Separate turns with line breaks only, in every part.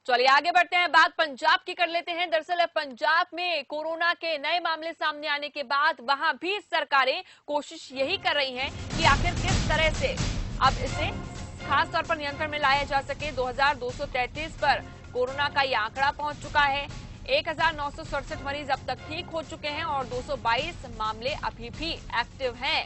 चलिए आगे बढ़ते हैं, बात पंजाब की कर लेते हैं। दरअसल पंजाब में कोरोना के नए मामले सामने आने के बाद वहां भी सरकारें कोशिश यही कर रही हैं कि आखिर किस तरह से अब इसे खास तौर पर नियंत्रण में लाया जा सके। 2233 पर कोरोना का ये आंकड़ा पहुंच चुका है। 1967 मरीज अब तक ठीक हो चुके हैं और 222 मामले अभी भी एक्टिव हैं।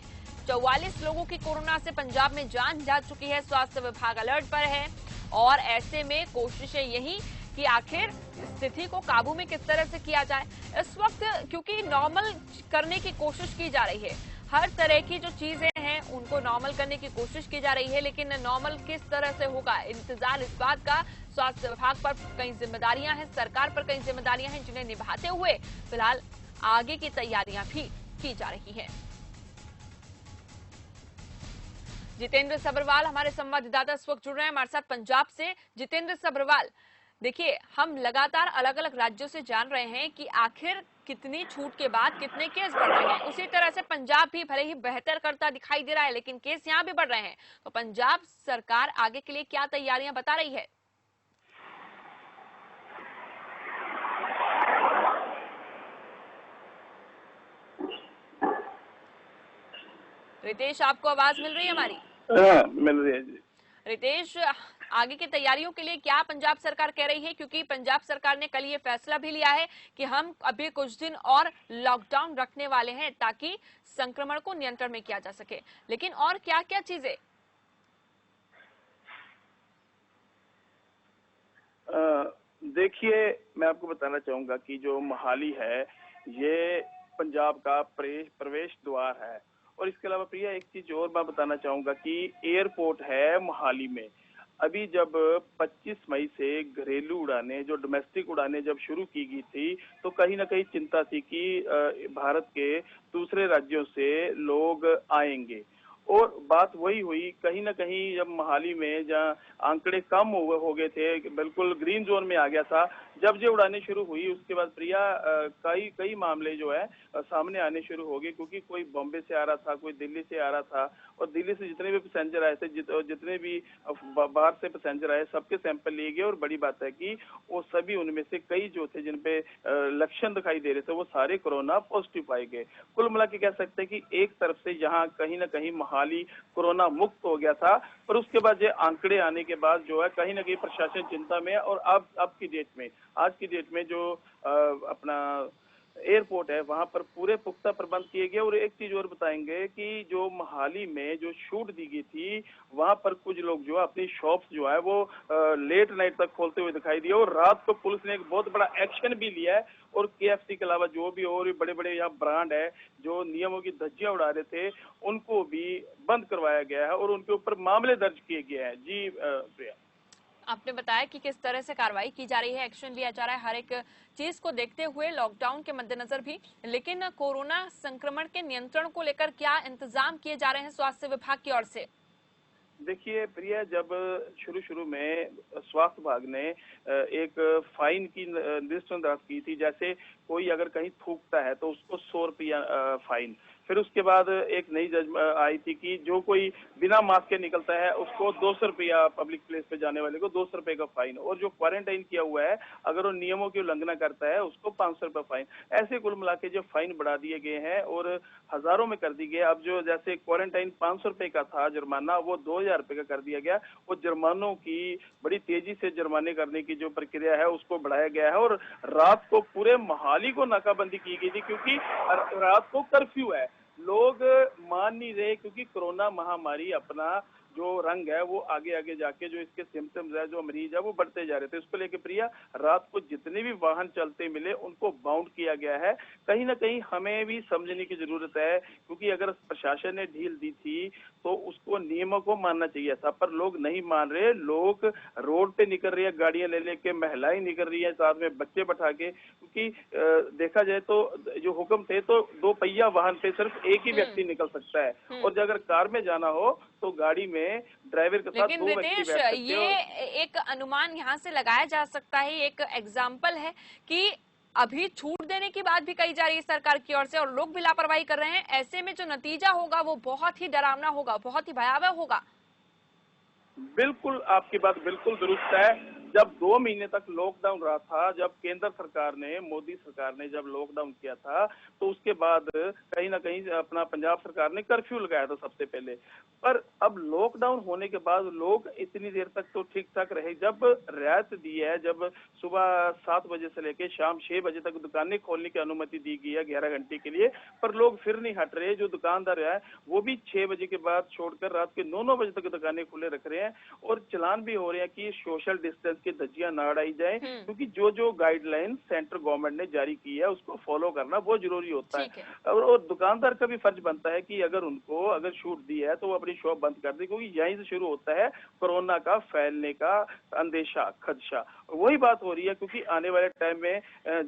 44 लोगों की कोरोना से पंजाब में जान जा चुकी है। स्वास्थ्य विभाग अलर्ट पर है और ऐसे में कोशिशें यही कि आखिर स्थिति को काबू में किस तरह से किया जाए। इस वक्त क्योंकि नॉर्मल करने की कोशिश की जा रही है, हर तरह की जो चीजें हैं उनको नॉर्मल करने की कोशिश की जा रही है, लेकिन नॉर्मल किस तरह से होगा, इंतजार इस बात का। स्वास्थ्य विभाग पर कई जिम्मेदारियां हैं, सरकार पर कई जिम्मेदारियां हैं, जिन्हें निभाते हुए फिलहाल आगे की तैयारियां भी की जा रही हैं। जितेंद्र सब्रवाल हमारे संवाददाता इस वक्त जुड़ रहे हैं हमारे साथ पंजाब से। जितेंद्र सब्रवाल, देखिए हम लगातार अलग अलग राज्यों से जान रहे हैं कि आखिर कितनी छूट के बाद कितने केस बढ़ रहे हैं। उसी तरह से पंजाब भी भले ही बेहतर करता दिखाई दे रहा है, लेकिन केस यहाँ भी बढ़ रहे हैं। तो पंजाब सरकार आगे के लिए क्या तैयारियां बता रही है? रितेश, आपको आवाज मिल रही है हमारी?
हाँ, मिल रही है जी।
रितेश, आगे की तैयारियों के लिए क्या पंजाब सरकार कह रही है? क्योंकि पंजाब सरकार ने कल ये फैसला भी लिया है कि हम अभी कुछ दिन और लॉकडाउन रखने वाले हैं ताकि संक्रमण को नियंत्रण में किया जा सके, लेकिन और क्या क्या चीजें?
देखिए, मैं आपको बताना चाहूंगा कि जो मोहाली है ये पंजाब का प्रवेश द्वार है। और इसके अलावा प्रिया एक चीज और मैं बताना चाहूंगा कि एयरपोर्ट है मोहाली में। अभी जब 25 मई से घरेलू उड़ानें, जो डोमेस्टिक उड़ानें जब शुरू की गई थी, तो कहीं ना कहीं चिंता थी कि भारत के दूसरे राज्यों से लोग आएंगे। और बात वही हुई, कहीं ना कहीं जब मोहाली में जहाँ आंकड़े कम हो गए थे, बिल्कुल ग्रीन जोन में आ गया था, जब ये उड़ानें शुरू हुई उसके बाद प्रिया कई कई मामले जो है सामने आने शुरू हो गए। क्योंकि कोई बॉम्बे से आ रहा था, कोई दिल्ली से आ रहा था, और दिल्ली से जितने भी पैसेंजर आए थे, जितने भी बाहर से पैसेंजर आए, सबके सैंपल लिए गए। और बड़ी बात है कि वो सभी उनमें से कई जो थे जिनपे लक्षण दिखाई दे रहे थे, वो सारे कोरोना पॉजिटिव पाए गए। कुल मिला के कह सकते हैं कि एक तरफ से यहाँ कहीं ना कहीं मोहाली कोरोना मुक्त हो गया था, पर उसके बाद ये आंकड़े आने के बाद जो है कहीं ना कहीं प्रशासन चिंता में है। और अब की डेट में, आज की डेट में जो अपना एयरपोर्ट है वहां पर पूरे पुख्ता प्रबंध किए गए। और एक चीज और बताएंगे कि जो मोहाली में जो छूट दी गई थी, वहां पर कुछ लोग जो अपनी शॉप्स जो है वो लेट नाइट तक खोलते हुए दिखाई दिए। और रात को पुलिस ने एक बहुत बड़ा एक्शन भी लिया है। और केएफसी के अलावा जो भी और भी बड़े बड़े यहाँ ब्रांड है जो नियमों की धज्जियां उड़ा रहे थे, उनको भी बंद करवाया गया है और उनके ऊपर मामले दर्ज किए गए हैं। जी प्रिया,
आपने बताया कि किस तरह से कार्रवाई की जा रही है, एक्शन लिया जा रहा है हर एक चीज को देखते हुए, लॉकडाउन के मद्देनजर भी। लेकिन कोरोना संक्रमण के नियंत्रण को लेकर क्या इंतजाम किए जा रहे हैं स्वास्थ्य विभाग की ओर से?
देखिए प्रिया, जब शुरू शुरू में स्वास्थ्य विभाग ने एक फाइन की लिस्ट दर्ज की थी। जैसे कोई अगर कहीं थूकता है तो उसको 100 रुपया फाइन। फिर उसके बाद एक नई जज आई थी कि जो कोई बिना मास्क के निकलता है उसको 200 रुपया, पब्लिक प्लेस पे जाने वाले को 200 रुपए का फाइन। और जो क्वारंटाइन किया हुआ है अगर वो नियमों की उल्लंघना करता है उसको 500 रुपया फाइन। ऐसे कुल मिला के जो फाइन बढ़ा दिए गए हैं और हजारों में कर दी गई। अब जो जैसे क्वारंटाइन 500 रुपए का था जुर्माना, वो 2000 रुपए का कर दिया गया। वो जुर्मानों की बड़ी तेजी से जुर्माने करने की जो प्रक्रिया है उसको बढ़ाया गया है। और रात को पूरे मोहाली को नाकाबंदी की गई थी क्योंकि रात को कर्फ्यू है। लोग मान नहीं रहे क्योंकि कोरोना महामारी अपना जो रंग है वो आगे आगे जाके जो इसके सिम्टम्स है, जो मरीज है वो बढ़ते जा रहे थे। इसको लेके प्रिया, रात को जितने भी वाहन चलते मिले उनको बाउंड किया गया है। कहीं ना कहीं हमें भी समझने की जरूरत है क्योंकि अगर प्रशासन ने ढील दी थी तो उसको नियमों को मानना चाहिए था, पर लोग नहीं मान रहे। लोग रोड पे निकल रही है गाड़ियां ले लेके, महिलाएं निकल रही है साथ में बच्चे बैठा के। क्योंकि देखा जाए तो जो हुक्म थे तो 2 पहिया वाहन पे सिर्फ एक ही व्यक्ति निकल सकता है। और अगर कार में जाना हो तो गाड़ी में ड्राइवर के साथ
लेकिन
2 व्यक्ति
रितेश,
बैठ सकते
ये
हो।
एक अनुमान यहाँ से लगाया जा सकता है, एक एग्जाम्पल है कि अभी छूट देने की बात भी कही जा रही है सरकार की ओर से और लोग भी लापरवाही कर रहे हैं। ऐसे में जो नतीजा होगा वो बहुत ही डरावना होगा, बहुत ही भयावह होगा।
बिल्कुल, आपकी बात बिल्कुल दुरुस्त है। जब 2 महीने तक लॉकडाउन रहा था, जब केंद्र सरकार ने, मोदी सरकार ने जब लॉकडाउन किया था, तो उसके बाद कहीं ना कहीं अपना पंजाब सरकार ने कर्फ्यू लगाया था सबसे पहले। पर अब लॉकडाउन होने के बाद लोग इतनी देर तक तो ठीक ठाक रहे, जब रियायत दी है, जब सुबह 7 बजे से लेकर शाम 6 बजे तक दुकानें खोलने की अनुमति दी गई है 11 घंटे के लिए, पर लोग फिर नहीं हट रहे। जो दुकानदार है वो भी 6 बजे के बाद छोड़कर रात के 9-9 बजे तक दुकानें खुले रख रहे हैं, और चलान भी हो रहे हैं कि सोशल डिस्टेंस की धज्जियां ना उड़ाई जाए, क्योंकि जो जो गाइडलाइन सेंट्रल गवर्नमेंट ने जारी की है उसको फॉलो करना बहुत जरूरी होता है। और दुकानदार का भी फर्ज बनता है कि अगर उनको अगर छूट दी है तो वो अपनी शॉप बंद कर दे, क्योंकि यहीं से शुरू होता है कोरोना का फैलने का अंदेशा, खदशा। वही बात हो रही है, क्योंकि आने वाले टाइम में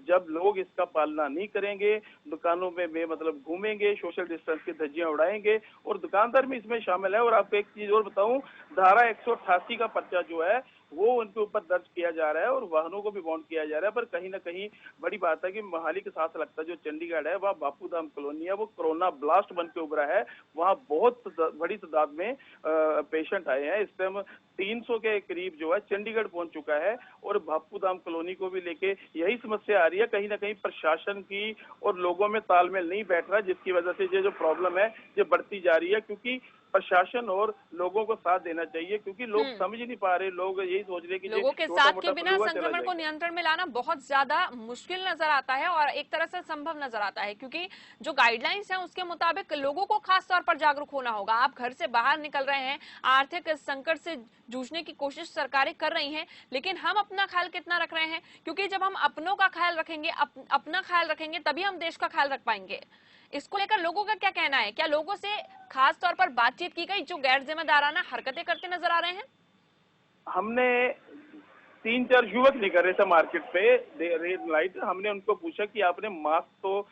जब लोग इसका पालना नहीं करेंगे, दुकानों में मतलब घूमेंगे, सोशल डिस्टेंस की धज्जियां उड़ाएंगे, और दुकानदार भी इसमें शामिल है। और आपको एक चीज और बताऊं, धारा 188 का पर्चा जो है वो उनके ऊपर दर्ज किया जा रहा है और वाहनों को भी बाउंड किया जा रहा है। पर कहीं ना कहीं बड़ी बात है कि मोहाली के साथ लगता है जो चंडीगढ़ है, वह बापू धाम कॉलोनी है, वो कोरोना ब्लास्ट बन के उभरा है। वहाँ बहुत बड़ी तादाद में पेशेंट आए हैं। इस टाइम 300 के करीब जो है चंडीगढ़ पहुंच चुका है, और बापू धाम कॉलोनी को भी लेके यही समस्या आ रही है। कहीं ना कहीं प्रशासन की और लोगों में तालमेल नहीं बैठ रहा, जिसकी वजह से ये जो प्रॉब्लम है ये बढ़ती जा रही है। क्योंकि प्रशासन और लोगों को साथ देना चाहिए, क्योंकि लोग समझ ही नहीं पा रहे, लोग यही सोच रहे कि
लोगों के साथ के बिना संक्रमण को नियंत्रण में लाना बहुत ज्यादा मुश्किल नजर आता है और एक तरह से संभव नजर आता है, क्योंकि जो गाइडलाइंस हैं उसके मुताबिक लोगों को खास तौर पर जागरूक होना होगा। आप घर से बाहर निकल रहे हैं, आर्थिक संकट से जूझने की कोशिश सरकारें कर रही हैं, लेकिन हम अपना ख्याल कितना रख रहे हैं? क्योंकि जब हम अपनों का ख्याल रखेंगे, अपना ख्याल रखेंगे, तभी हम देश का ख्याल रख पाएंगे। इसको लेकर लोगों का क्या कहना है? क्या लोगों से खास तौर पर बातचीत की गई जो गैर जिम्मेदाराना हरकतें करते नजर आ रहे हैं?
हमने 3-4 युवक निकल रहे थे मार्केट पे रेड लाइट, हमने उनको पूछा कि आपने मास्क तो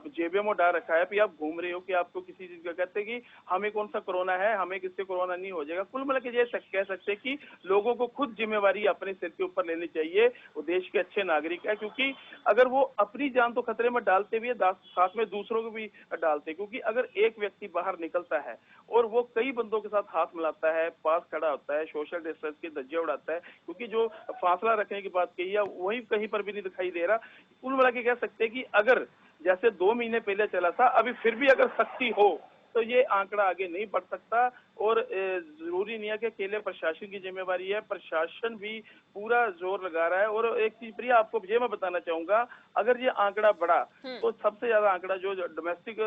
जेबे में डाल रखा है, फिर आप घूम रहे हो कि आपको किसी चीज का, कहते कि हमें कौन सा कोरोना है, हमें किससे कोरोना नहीं हो जाएगा। कुल मिला के ये कह सकते कि लोगों को खुद जिम्मेवारी अपने सिर के ऊपर लेनी चाहिए। वो देश के अच्छे नागरिक है, क्योंकि अगर वो अपनी जान तो खतरे में डालते भी है, साथ में दूसरों को भी डालते, क्योंकि अगर एक व्यक्ति बाहर निकलता है और वो कई बंदों के साथ हाथ मिलाता है, पास खड़ा होता है, सोशल डिस्टेंस की धज्जियां उड़ाता है, क्योंकि जो फासला रखने की बात कही है वही कहीं पर भी नहीं दिखाई दे रहा। कुल मिला के कह सकते हैं कि अगर जैसे 2 महीने पहले चला था, अभी फिर भी अगर सख्ती हो तो ये आंकड़ा आगे नहीं बढ़ सकता। और जरूरी नहीं है कि अकेले प्रशासन की जिम्मेवारी है, प्रशासन भी पूरा जोर लगा रहा है। और एक चीज प्रिया आपको ये मैं बताना चाहूंगा, अगर ये आंकड़ा बढ़ा तो सबसे ज्यादा आंकड़ा जो डोमेस्टिक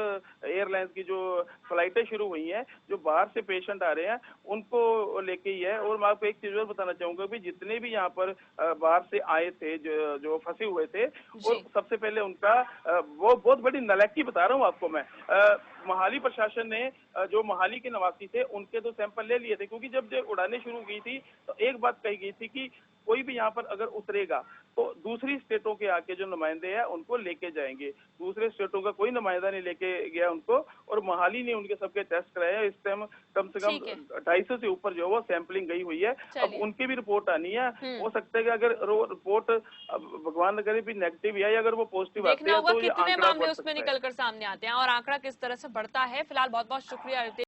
एयरलाइंस की जो फ्लाइटें शुरू हुई हैं, जो बाहर से पेशेंट आ रहे हैं उनको लेके ही है। और मैं आपको एक चीज और बताना चाहूंगा भी, जितने भी यहाँ पर बाहर से आए थे, जो फंसे हुए थे, और सबसे पहले उनका वो बहुत बड़ी नालायकी बता रहा हूँ आपको मैं, मोहाली प्रशासन ने जो मोहाली के निवासी थे उनके तो सैंपल ले लिए थे, क्योंकि जब उड़ाने शुरू की थी तो एक बात कही गई थी कि कोई भी यहाँ पर अगर उतरेगा तो दूसरी स्टेटों के आके जो नुमाइंदे हैं उनको लेके जाएंगे। दूसरे स्टेटों का कोई नुमाइंदा नहीं लेके गया उनको, और मोहाली ने उनके सबके टेस्ट कराए हैं। इस टाइम कम से कम 250 से ऊपर जो वो सैंपलिंग गई हुई है। अब उनकी भी रिपोर्ट आनी है, हो सकता है कि अगर रिपोर्ट भगवान न करे भी नेगेटिव है, अगर वो पॉजिटिव आती है तो
कितने मामले उसमें निकलकर सामने आते हैं और आंकड़ा किस तरह से बढ़ता है। फिलहाल बहुत बहुत शुक्रिया।